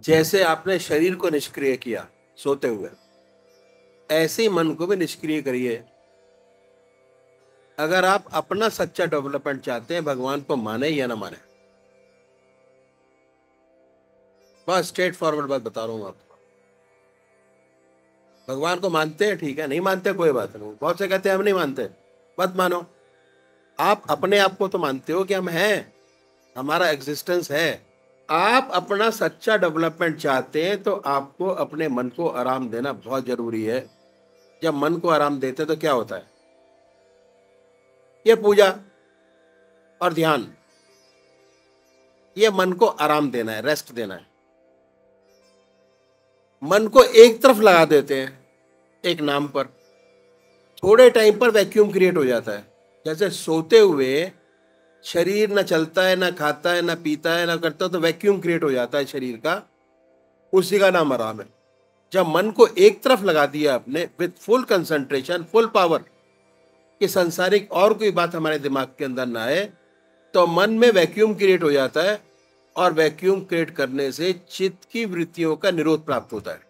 जैसे आपने शरीर को निष्क्रिय किया सोते हुए, ऐसे ही मन को भी निष्क्रिय करिए। अगर आप अपना सच्चा डेवलपमेंट चाहते हैं, भगवान को माने या ना माने, बस स्ट्रेट फॉरवर्ड बात बता रहा हूं आपको। भगवान को मानते हैं, ठीक है, नहीं मानते कोई बात नहीं। बहुत से कहते हैं हम नहीं मानते, मत मानो। आप अपने आप को तो मानते हो कि हम हैं, हमारा एग्जिस्टेंस है। आप अपना सच्चा डेवलपमेंट चाहते हैं तो आपको अपने मन को आराम देना बहुत जरूरी है। जब मन को आराम देते तो क्या होता है, ये पूजा और ध्यान, ये मन को आराम देना है, रेस्ट देना है। मन को एक तरफ लगा देते हैं एक नाम पर, थोड़े टाइम पर वैक्यूम क्रिएट हो जाता है। जैसे सोते हुए शरीर ना चलता है, ना खाता है, ना पीता है, ना करता, तो वैक्यूम क्रिएट हो जाता है शरीर का, उसी का नाम आराम है। जब मन को एक तरफ लगा दिया आपने with full concentration, full power, कि संसारिक और कोई बात हमारे दिमाग के अंदर ना आए, तो मन में वैक्यूम क्रिएट हो जाता है, और वैक्यूम क्रिएट करने से चित्त की वृत्तियों का निरोध प्राप्त होता है।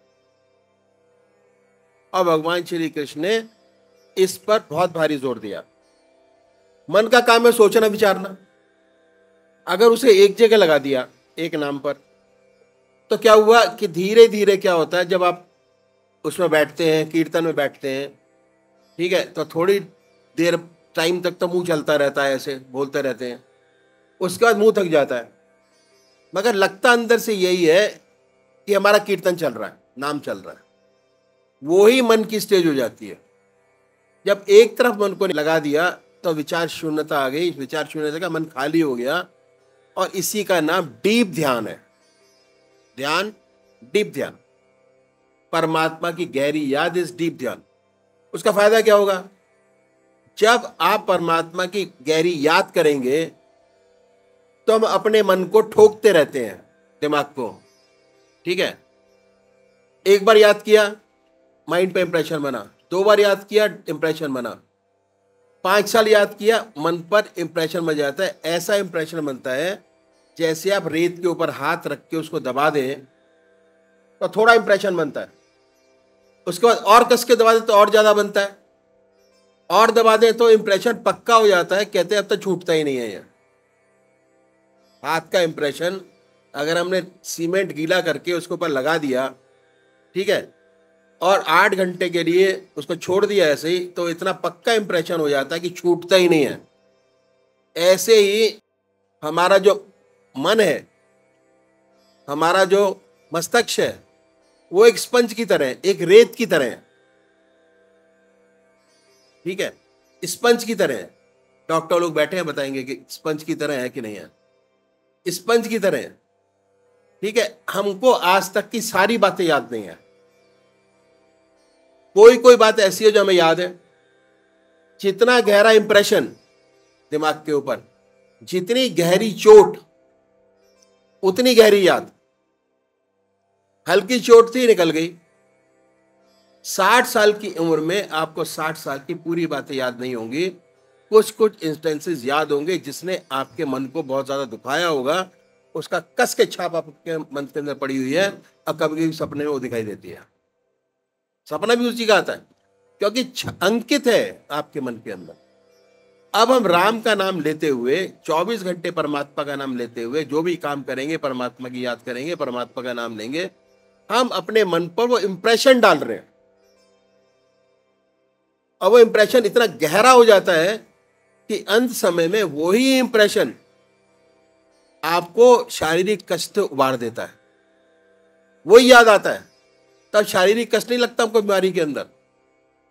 और भगवान श्री कृष्ण ने इस पर बहुत भारी जोर दिया। मन का काम है सोचना विचारना, अगर उसे एक जगह लगा दिया एक नाम पर, तो क्या हुआ कि धीरे धीरे क्या होता है, जब आप उसमें बैठते हैं, कीर्तन में बैठते हैं, ठीक है, तो थोड़ी देर टाइम तक तो मुंह चलता रहता है, ऐसे बोलते रहते हैं, उसके बाद मुंह थक जाता है, मगर लगता अंदर से यही है कि हमारा कीर्तन चल रहा है, नाम चल रहा है। वो ही मन की स्टेज हो जाती है। जब एक तरफ मन को लगा दिया तो विचार शून्यता आ गई, विचार शून्यता का मन खाली हो गया, और इसी का नाम डीप ध्यान है। ध्यान, डीप ध्यान, परमात्मा की गहरी याद इस डीप ध्यान। उसका फायदा क्या होगा, जब आप परमात्मा की गहरी याद करेंगे तो हम अपने मन को ठोकते रहते हैं, दिमाग को, ठीक है। एक बार याद किया, माइंड पे इंप्रेशन बना, 2 बार याद किया, इंप्रेशन बना, 5 साल याद किया, मन पर इंप्रेशन बन जाता है। ऐसा इंप्रेशन बनता है जैसे आप रेत के ऊपर हाथ रख के उसको दबा दें तो थोड़ा इंप्रेशन बनता है, उसके बाद और कस के दबा दें तो और ज्यादा बनता है, और दबा दें तो इंप्रेशन पक्का हो जाता है। कहते हैं अब तो छूटता ही नहीं है। ये हाथ का इंप्रेशन अगर हमने सीमेंट गीला करके उसके ऊपर लगा दिया, ठीक है, और 8 घंटे के लिए उसको छोड़ दिया ऐसे ही, तो इतना पक्का इंप्रेशन हो जाता है कि छूटता ही नहीं है। ऐसे ही हमारा जो मन है, हमारा जो मस्तिष्क है, वो एक स्पंज की तरह है, एक रेत की तरह है, ठीक है, स्पंज की तरह है। डॉक्टर लोग बैठे हैं, बताएंगे कि स्पंज की तरह है कि नहीं है, स्पंज की तरह है, ठीक है। हमको आज तक की सारी बातें याद नहीं है, कोई कोई बात ऐसी है जो हमें याद है। जितना गहरा इंप्रेशन दिमाग के ऊपर, जितनी गहरी चोट उतनी गहरी याद। हल्की चोट थी, निकल गई। 60 साल की उम्र में आपको 60 साल की पूरी बातें याद नहीं होंगी, कुछ कुछ इंस्टेंसेस याद होंगे जिसने आपके मन को बहुत ज्यादा दुखाया होगा, उसका कस के छाप आपके मन के अंदर पड़ी हुई है, और कभी कभी सपने में वो दिखाई देती है। सपना भी उसी का आता है, क्योंकि अंकित है आपके मन के अंदर। अब हम राम का नाम लेते हुए 24 घंटे परमात्मा का नाम लेते हुए जो भी काम करेंगे, परमात्मा की याद करेंगे, परमात्मा का नाम लेंगे, हम अपने मन पर वो इंप्रेशन डाल रहे हैं, और वो इंप्रेशन इतना गहरा हो जाता है कि अंत समय में वही इंप्रेशन आपको शारीरिक कष्ट उबार देता है। वही याद आता है, तब शारीरिक कष्ट नहीं लगता हमको बीमारी के अंदर,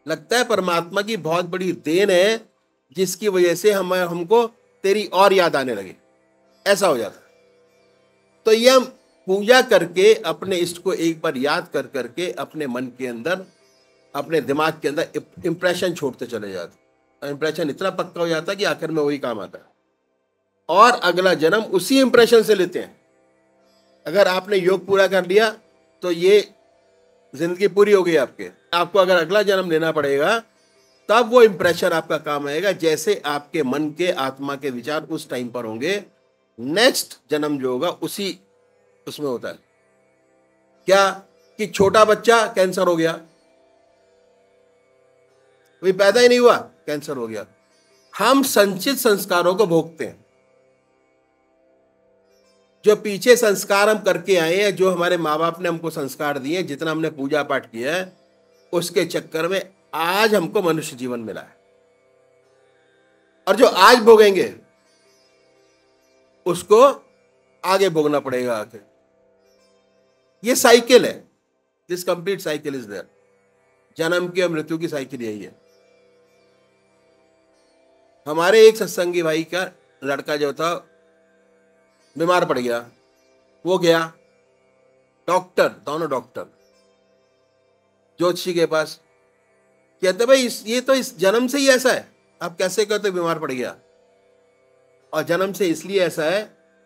लगता है परमात्मा की बहुत बड़ी देन है जिसकी वजह से हमको तेरी और याद आने लगी, ऐसा हो जाता है। तो ये हम पूजा करके अपने इष्ट को एक बार याद कर करके अपने मन के अंदर, अपने दिमाग के अंदर इंप्रेशन छोड़ते चले जाते। इंप्रेशन इतना पक्का हो जाता है कि आखिर में वही काम आता है, और अगला जन्म उसी इंप्रेशन से लेते हैं। अगर आपने योग पूरा कर लिया तो ये जिंदगी पूरी हो गई आपके। आपको अगर अगला जन्म लेना पड़ेगा तब वो इंप्रेशन आपका काम आएगा, जैसे आपके मन के, आत्मा के विचार उस टाइम पर होंगे, नेक्स्ट जन्म जो होगा उसी उसमें होता है। क्या कि छोटा बच्चा कैंसर हो गया, अभी पैदा ही नहीं हुआ कैंसर हो गया। हम संचित संस्कारों को भोगते हैं। जो पीछे संस्कार हम करके आए हैं, जो हमारे माँ बाप ने हमको संस्कार दिए, जितना हमने पूजा पाठ किया है, उसके चक्कर में आज हमको मनुष्य जीवन मिला है। और जो आज भोगेंगे उसको आगे भोगना पड़ेगा आगे। ये साइकिल है, this complete cycle is there. जन्म की और मृत्यु की साइकिल यही है। हमारे एक सत्संगी भाई का लड़का जो था बीमार पड़ गया, वो गया डॉक्टर, दोनों डॉक्टर ज्योतिषी के पास। कहते भाई ये तो इस जन्म से ही ऐसा है, आप कैसे कहते बीमार पड़ गया? और जन्म से इसलिए ऐसा है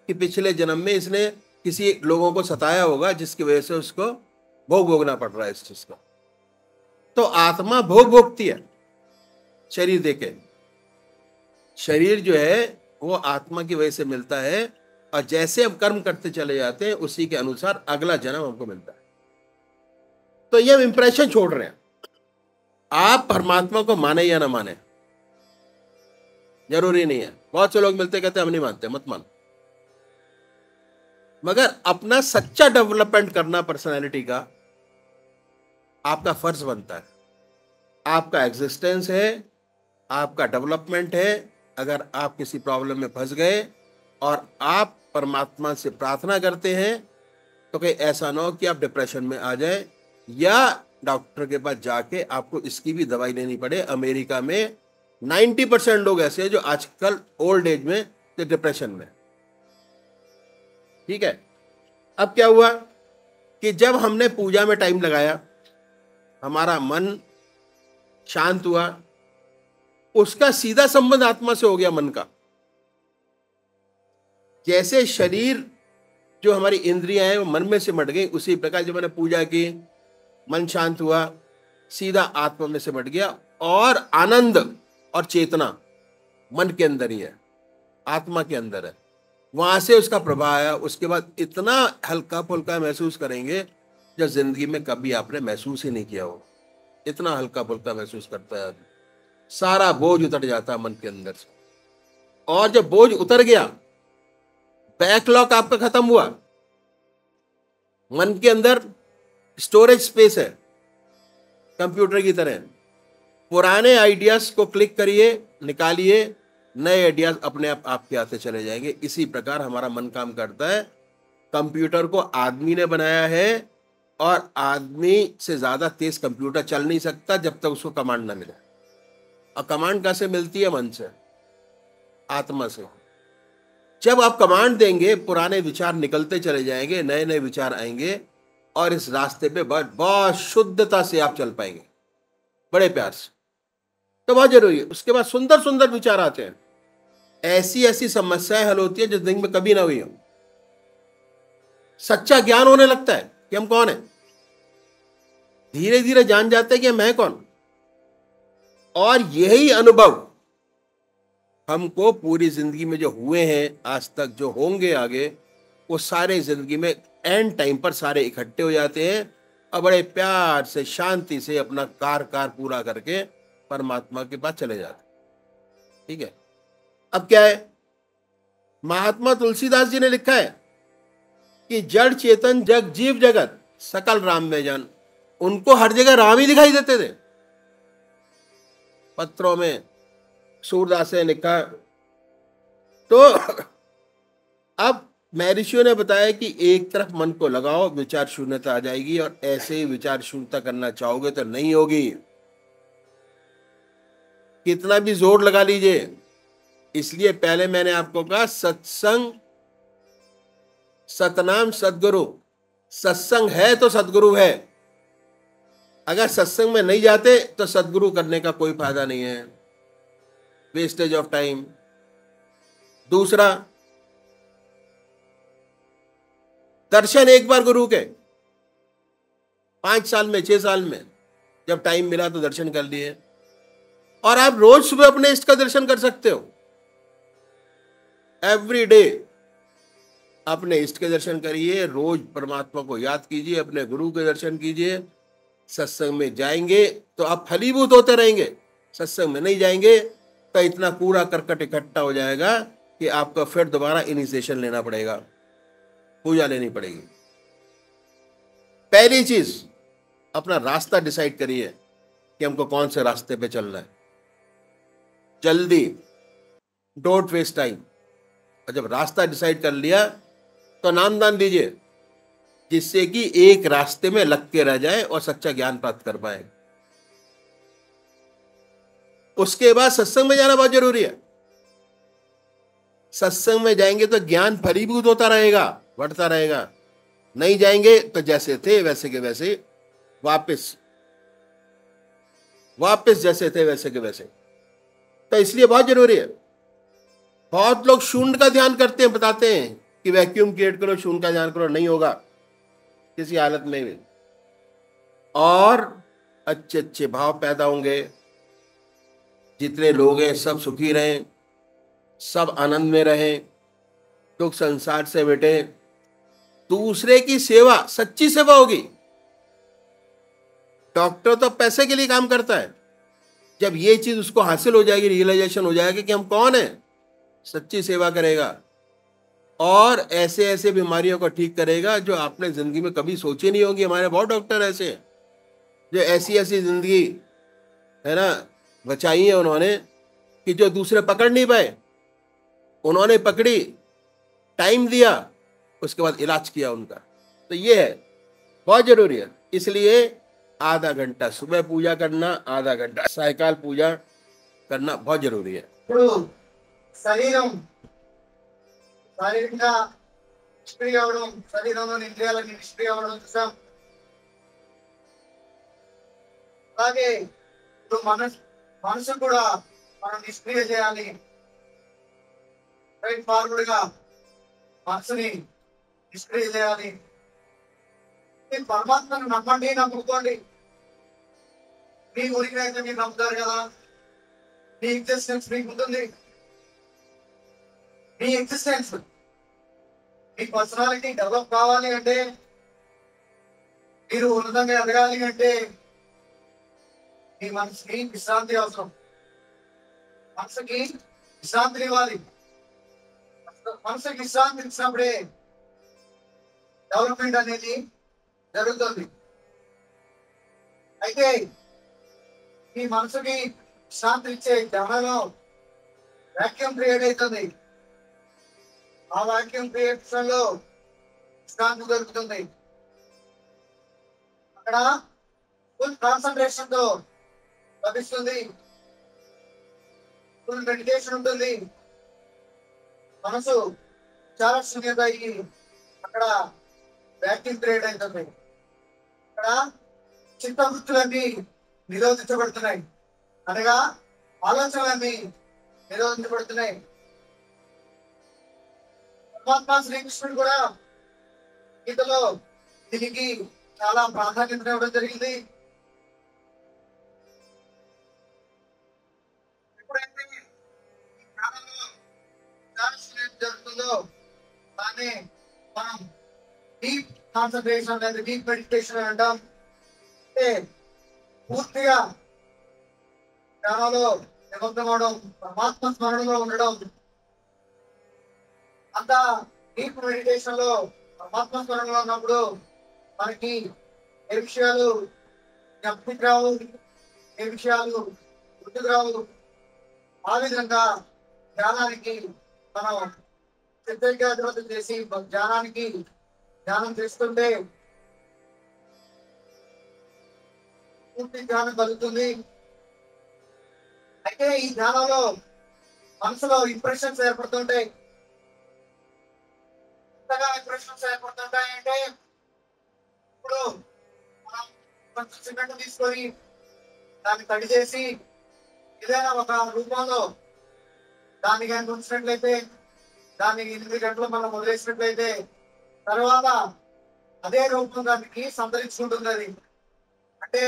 कि पिछले जन्म में इसने किसी लोगों को सताया होगा, जिसकी वजह से उसको भोग भोगना पड़ रहा है इस चीज का। तो आत्मा भोग भोगती है शरीर देके। शरीर जो है वो आत्मा की वजह से मिलता है, और जैसे हम कर्म करते चले जाते हैं उसी के अनुसार अगला जन्म हमको मिलता है। तो ये हम इंप्रेशन छोड़ रहे हैं। आप परमात्मा को माने या ना माने, जरूरी नहीं है। बहुत से लोग मिलते कहते हम नहीं मानते, मत मान। मगर अपना सच्चा डेवलपमेंट करना पर्सनैलिटी का आपका फर्ज बनता है। आपका एग्जिस्टेंस है, आपका डेवलपमेंट है। अगर आप किसी प्रॉब्लम में फंस गए और आप परमात्मा से प्रार्थना करते हैं, तो कहीं ऐसा ना हो कि आप डिप्रेशन में आ जाए या डॉक्टर के पास जाके आपको इसकी भी दवाई लेनी पड़े। अमेरिका में 90% लोग ऐसे हैं जो आजकल ओल्ड एज में डिप्रेशन में। ठीक है, अब क्या हुआ कि जब हमने पूजा में टाइम लगाया, हमारा मन शांत हुआ, उसका सीधा संबंध आत्मा से हो गया, मन का। जैसे शरीर जो हमारी इंद्रियां हैं वो मन में सिमट गई, उसी प्रकार जब मैंने पूजा की, मन शांत हुआ, सीधा आत्मा में सिमट गया। और आनंद और चेतना मन के अंदर ही है, आत्मा के अंदर है, वहां से उसका प्रभाव आया। उसके बाद इतना हल्का फुल्का महसूस करेंगे जो जिंदगी में कभी आपने महसूस ही नहीं किया हो। इतना हल्का फुल्का महसूस करता है, सारा बोझ उतर जाता है मन के अंदर से। और जब बोझ उतर गया, बैकलॉग आपका खत्म हुआ, मन के अंदर स्टोरेज स्पेस है कंप्यूटर की तरह। पुराने आइडियाज को क्लिक करिए, निकालिए, नए आइडियाज अपने आप आपके आते चले जाएंगे। इसी प्रकार हमारा मन काम करता है। कंप्यूटर को आदमी ने बनाया है, और आदमी से ज्यादा तेज कंप्यूटर चल नहीं सकता जब तक उसको कमांड ना मिले। और कमांड कैसे मिलती है? मन से, आत्मा से। जब आप कमांड देंगे, पुराने विचार निकलते चले जाएंगे, नए नए विचार आएंगे, और इस रास्ते पे बहुत शुद्धता से आप चल पाएंगे, बड़े प्यार से। तो बहुत जरूरी है। उसके बाद सुंदर सुंदर विचार आते हैं, ऐसी ऐसी समस्याएं हल होती है जो जिंदगी में कभी ना हुई हो। सच्चा ज्ञान होने लगता है कि हम कौन है। धीरे धीरे जान जाते हैं कि मैं कौन। और यही अनुभव हमको पूरी जिंदगी में जो हुए हैं आज तक, जो होंगे आगे, वो सारे जिंदगी में एंड टाइम पर सारे इकट्ठे हो जाते हैं, और बड़े प्यार से शांति से अपना कार पूरा करके परमात्मा के पास चले जाते। ठीक है, अब क्या है, महात्मा तुलसीदास जी ने लिखा है कि जड़ चेतन जग जीव जगत सकल राम में जान। उनको हर जगह राम ही दिखाई देते थे। पत्रों में सूरदास ने लिखा। तो अब महर्षियों ने बताया कि एक तरफ मन को लगाओ, विचार शून्यता आ जाएगी, और ऐसे ही विचार शून्यता करना चाहोगे तो नहीं होगी। कितना भी जोर लगा लीजिए। इसलिए पहले मैंने आपको कहा, सत्संग सतनाम सदगुरु। सत्संग है तो सदगुरु है। अगर सत्संग में नहीं जाते तो सदगुरु करने का कोई फायदा नहीं है, वेस्टेज ऑफ टाइम। दूसरा, दर्शन एक बार गुरु के, 5 साल में 6 साल में जब टाइम मिला तो दर्शन कर लिए। और आप रोज सुबह अपने इष्ट का दर्शन कर सकते हो। एवरी डे अपने इष्ट के दर्शन करिए, रोज परमात्मा को याद कीजिए, अपने गुरु के दर्शन कीजिए। सत्संग में जाएंगे तो आप फलीभूत होते रहेंगे, सत्संग में नहीं जाएंगे तो इतना कूड़ा करकट इकट्ठा हो जाएगा कि आपको फिर दोबारा इनिशिएशन लेना पड़ेगा, पूजा लेनी पड़ेगी। पहली चीज, अपना रास्ता डिसाइड करिए कि हमको कौन से रास्ते पे चलना है। जल्दी, डोंट वेस्ट टाइम। और जब रास्ता डिसाइड कर लिया तो नामदान दीजिए, जिससे कि एक रास्ते में लग के रह जाए और सच्चा ज्ञान प्राप्त कर पाए। उसके बाद सत्संग में जाना बहुत जरूरी है। सत्संग में जाएंगे तो ज्ञान फलीभूत होता रहेगा, बढ़ता रहेगा। नहीं जाएंगे तो जैसे थे वैसे के वैसे वापस जैसे थे वैसे के वैसे। तो इसलिए बहुत जरूरी है। बहुत लोग शून्य का ध्यान करते हैं, बताते हैं कि वैक्यूम क्रिएट करो, शून्य का ध्यान करो, नहीं होगा किसी हालत में भी। और अच्छे अच्छे भाव पैदा होंगे, जितने लोग हैं सब सुखी रहें, सब आनंद में रहें, दुख संसार से मिटे। दूसरे की सेवा सच्ची सेवा होगी। डॉक्टर तो पैसे के लिए काम करता है, जब ये चीज उसको हासिल हो जाएगी, रियलाइजेशन हो जाएगा कि हम कौन है, सच्ची सेवा करेगा और ऐसे ऐसे बीमारियों को ठीक करेगा जो आपने जिंदगी में कभी सोची नहीं होगी। हमारे बहुत डॉक्टर ऐसे हैं जो ऐसी ऐसी जिंदगी है ना बचाई है उन्होंने कि जो दूसरे पकड़ नहीं पाए, उन्होंने पकड़ी, टाइम दिया, उसके बाद इलाज किया उनका। तो ये है, बहुत जरूरी है। इसलिए आधा घंटा सुबह पूजा करना, आधा घंटा सायकाल पूजा करना बहुत जरूरी है। శారీరకంగా నిష్క్రియ అవడం, శరీరంలోని ఇంద్రియాలన్నీ నిష్క్రియ అవడం చూసాం. అలాగే ఇప్పుడు మనసు కూడా మనం నిష్క్రియ చేయాలి. స్ట్రైట్ ఫార్వర్డ్ గా మనసుని నిష్క్రియ చేయాలి. పరమాత్మను నమ్మండి, నమ్ముకోండి. మీ ఊరికి అయితే మీరు నమ్ముతారు కదా, మీ ఎగ్జిస్టెన్స్ మీకు ఉంటుంది. మీ ఎగ్జిస్టెన్స్, మీ పర్సనాలిటీ డెవలప్ కావాలి అంటే, మీరు ఉన్నతంగా ఎదగాలి అంటే మీ మనసుకి విశ్రాంతి అవసరం. మనసుకి విశ్రాంతిని ఇవ్వాలి. మనసుకి విశ్రాంతి ఇచ్చినప్పుడే డెవలప్మెంట్ అనేది జరుగుతుంది. అయితే ఈ మనసుకి విశ్రాంతి ఇచ్చే ధ్యానంలో వాక్యూమ్ క్రియేట్ అవుతుంది. ఆ వాక్యూమ్ క్రియేషన్ లో విశ్రాంతి దొరుకుతుంది. అక్కడ ఫుల్ కాన్సన్ట్రేషన్ తో లభిస్తుంది, ఫుల్ మెడిటేషన్ ఉంటుంది. మనసు చాలా శూన్యత అయ్యి అక్కడ వాక్యూమ్ క్రియేట్ అవుతుంది. అక్కడ చిత్తవృత్తులన్నీ నిరోధించబడుతున్నాయి, అనగా ఆలోచనలన్నీ నిరోధించబడుతున్నాయి. పరమాత్మ శ్రీకృష్ణుడు కూడా గీతలో దీనికి చాలా ప్రాధాన్యత ఇవ్వడం జరిగింది. ఎప్పుడైతే ఈ జ్ఞానంలో జరుగుతుందో దాన్ని మనం డీప్ కాన్సన్ట్రేషన్ లేదా డీప్ మెడిటేషన్ అంటాం. అంటే పూర్తిగా జ్ఞానంలో నిమగ్నమవడం, పరమాత్మ స్మరణలో ఉండడం. అంత డీప్ మెడిటేషన్ లో పరమాత్మ స్మరణలో ఉన్నప్పుడు మనకి ఏ విషయాలు జ్ఞప్తికి రావు, ఏ విషయాలు గుర్తుకు రావు. ఆ విధంగా ధ్యానానికి మనం చిత్తేకాగ్రత చేసి ధ్యానం చేస్తుంటే పూర్తి ధ్యానం కలుగుతుంది. అయితే ఈ ధ్యానంలో మనసులో ఇంప్రెషన్స్ ఏర్పడుతుంటాయి. ఎంతగా ఇంప్రెషన్స్ ఏర్పడుతుంటాయంటే, ఇప్పుడు మనం కొంచెం సిమెంట్ తీసుకొని దాన్ని తడి చేసి ఏదైనా ఒక రూపంలో దాన్ని కానీ ఉంచినట్లయితే, దాన్ని 8 గంటలు మనం వదిలేసినట్లయితే తర్వాత అదే రూపం దానికి సంతరించుకుంటుంది. అది అంటే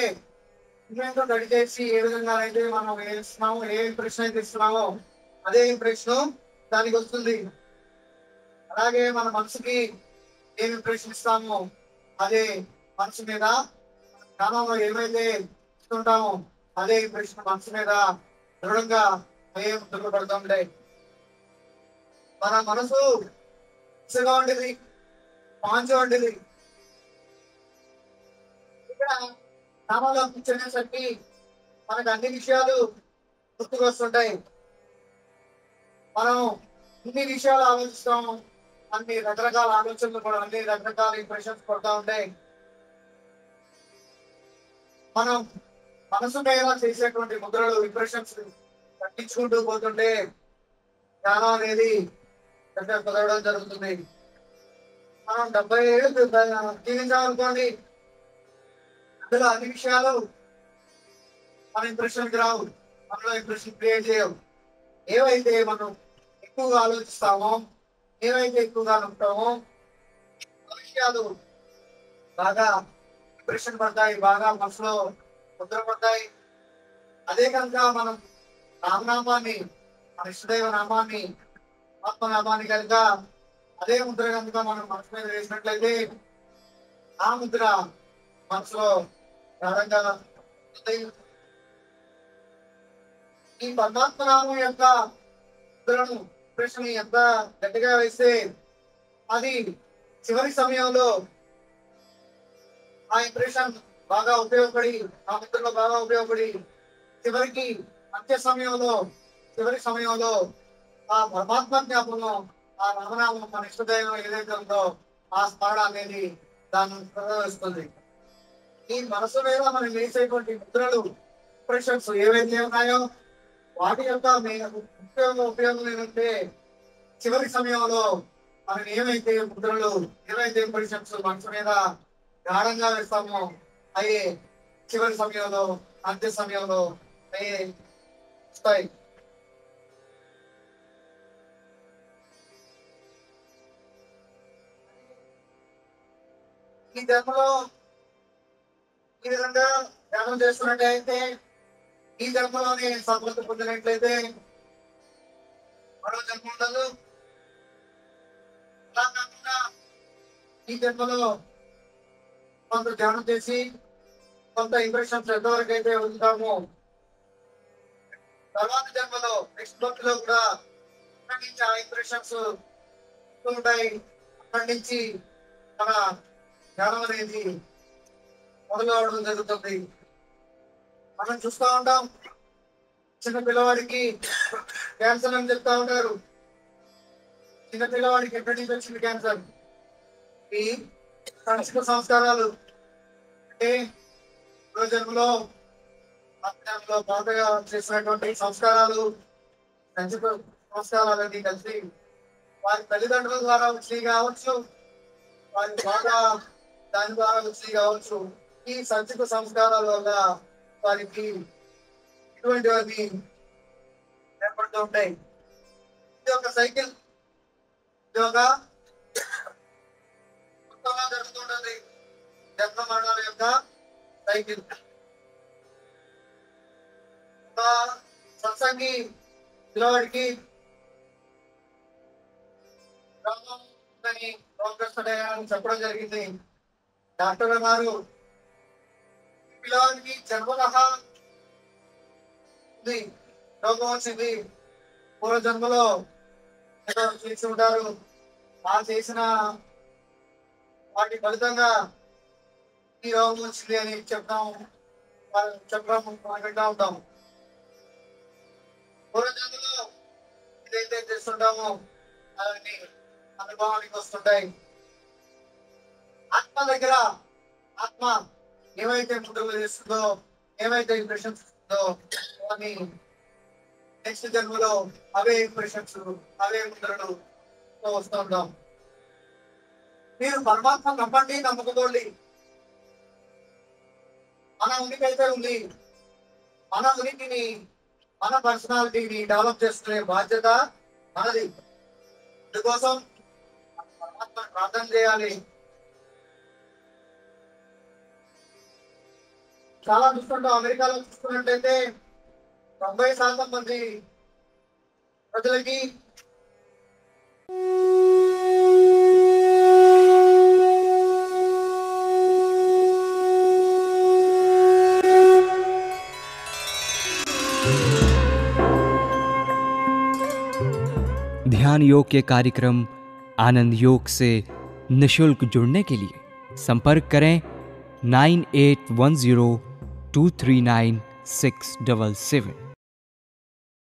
సిమెంట్ తడి చేసి ఏ విధంగా అయితే మనం వేస్తున్నామో, ఏ ఇంప్రెషన్ అయితే ఇస్తున్నామో అదే ఇంప్రెషన్ దానికి వస్తుంది. అలాగే మన మనసుకి ఏమి ఇంప్రెషన్ ఇస్తామో అదే మనసు మీద, జ్ఞానంలో ఏమైతే ఇస్తుంటామో అదే ఇంప్రెషన్ మనసు మీద దృఢంగా ఏం దుర్గపడుతుంటాయి. మన మనసు ఇసుగా ఉండేది, పాంచు ఉండేది. ఇక్కడ జ్ఞానంలో కూర్చునేసరికి మనకు అన్ని విషయాలు గుర్తుకొస్తుంటాయి. మనం ఇన్ని విషయాలు ఆలోచిస్తాము, అన్ని రకరకాల ఆలోచనలు కూడా, అన్ని రకరకాల ఇంప్రెషన్స్ పడుతూ ఉంటాయి. మనం మనసు మీద చేసేటువంటి ముద్రలు, ఇంప్రెషన్స్ తగ్గించుకుంటూ పోతుంటే జ్ఞానం అనేది కుదరడం జరుగుతుంది. మనం 70 ఏళ్ళు జీవించాలనుకోండి, అందులో అన్ని విషయాలు మన ఇంప్రెషన్కి రావు, మనలో ఇంప్రెషన్ క్రియేట్ చేయవు. ఏవైతే మనం ఎక్కువగా ఆలోచిస్తామో, ఏవైతే ఎక్కువగా నమ్ముతామో ఆ విషయాలు బాగా ఇంప్రెషన్ పడతాయి, బాగా మనసులో ముద్రపడతాయి. అదే కనుక మనం రామనామాన్ని, మన ఇష్టదైవ నామాన్ని, ఆత్మనామాన్ని కనుక అదే ముద్ర కనుక మనం మనసు మీద వేసినట్లయితే ఆ ముద్ర మనసులో గాఢంగా ఉంటుంది. ఈ పరమాత్మ నామం యొక్క ముద్రను, ఇంప్రెషన్ ఎంత గట్టిగా వేస్తే అది చివరి సమయంలో ఆ ఇంప్రెషన్ బాగా ఉపయోగపడి, ఆ ముద్రలో బాగా ఉపయోగపడి చివరికి అంత్య సమయంలో, చివరి సమయంలో ఆ పరమాత్మ జ్ఞాపకం, ఆ రామనామం, మన ఇష్టదైవం ఏదైతే ఉందో ఆ స్మరణ అనేది దాన్ని ప్రదర్శిస్తుంది. ఈ మనసు మీద మనం వేసేటువంటి ముద్రలు, ఇంప్రెషన్స్ ఏవైతే ఉన్నాయో వాటి యొక్క ఉపయోగం ఏంటంటే చివరి సమయంలో మనం ఏమైతే ముద్రలు, ఏవైతే ఇంప్రెషన్స్ మనసు మీద గాఢంగా వేస్తామో అవి చివరి సమయంలో, అంత్య సమయంలో అవి వస్తాయి. ఈ జన్మలో ఈ విధంగా ధ్యానం చేస్తున్నట్టయితే, ఈ జన్మలోనే సఫలత పొందినట్లయితే మరో జన్మ ఉండదు. అలా కాకుండా ఈ జన్మలో కొంత ధ్యానం చేసి కొంత ఇంప్రెషన్స్ ఎంతవరకు అయితే ఉంటామో తర్వాత జన్మలో, నెక్స్ట్ బర్త్ లో కూడా అక్కడి నుంచి ఆ ఇంప్రెషన్స్ ఉంటాయి. అక్కడి నుంచి మన జ్ఞానం అనేది మొదలు అవడం జరుగుతుంది. మనం చూస్తూ ఉంటాం, చిన్న పిల్లవాడికి క్యాన్సర్ అని చెప్తా ఉంటారు. చిన్న పిల్లవాడికి ఎక్కడి నుంచి వచ్చింది క్యాన్సర్? ఈ సంస్కృత సంస్కారాలు అంటే జన్మలో పాతగా చేసినటువంటి సంస్కారాలు, సంస్కృత సంస్కారాలన్నీ కలిసి వారి తల్లిదండ్రుల ద్వారా వచ్చి కావచ్చు, వారి బాగా దాని ద్వారా వచ్చి కావచ్చు, ఈ సంస్కృత సంస్కారాల వల్ల వారికి ఇటువంటివన్నీ ఏర్పడుతూ ఉంటాయి. ఇది ఒక సైకిల్, ఇది ఒక మొత్తంగా జరుగుతుంటుంది. జన్మ మరణాల యొక్క సైకిల్. సత్సంగి పిల్లవాడికి చెప్పడం జరిగింది. డాక్టర్ అన్నారు, పిల్లవాడికి జన్మతః ఉంది, రోగం వచ్చింది, పూర్వ జన్మలో ఏదో చేసి ఉంటారు, ఆ చేసిన వాటి ఫలితంగా ఈ రోగం వచ్చింది అని చెప్పడం వింటా ఉంటాం. పూర్వ జన్మలో ఏదైతే చేస్తుంటామో అవన్నీ అనుభవానికి వస్తుంటాయి. ఆత్మ దగ్గర, ఆత్మ ఏమైతే ముద్రలు చేస్తుందో, ఏమైతే ఇంప్రెషన్స్ ఇస్తుందో అవన్నీ నెక్స్ట్ జన్మలో అవే ఇంప్రెషన్స్, అవే ముద్రలు వస్తూ ఉంటాం. మీరు పరమాత్మ నమ్మండి, నమ్మకపోండి, మన ఉనికి అయితే ఉంది. మన ఉనికిని, మన పర్సనాలిటీని డెవలప్ చేసుకునే బాధ్యత మనది. అందుకోసం పరమాత్మ ప్రార్థన చేయాలి. చాలా చూస్తుంటాం, అమెరికాలో చూసుకున్నట్టయితే 90% మంది ప్రజలకి ध्यान योग के कार्यक्रम आनंद योग से निशुल्क जुड़ने के लिए संपर्क करें 9810239677।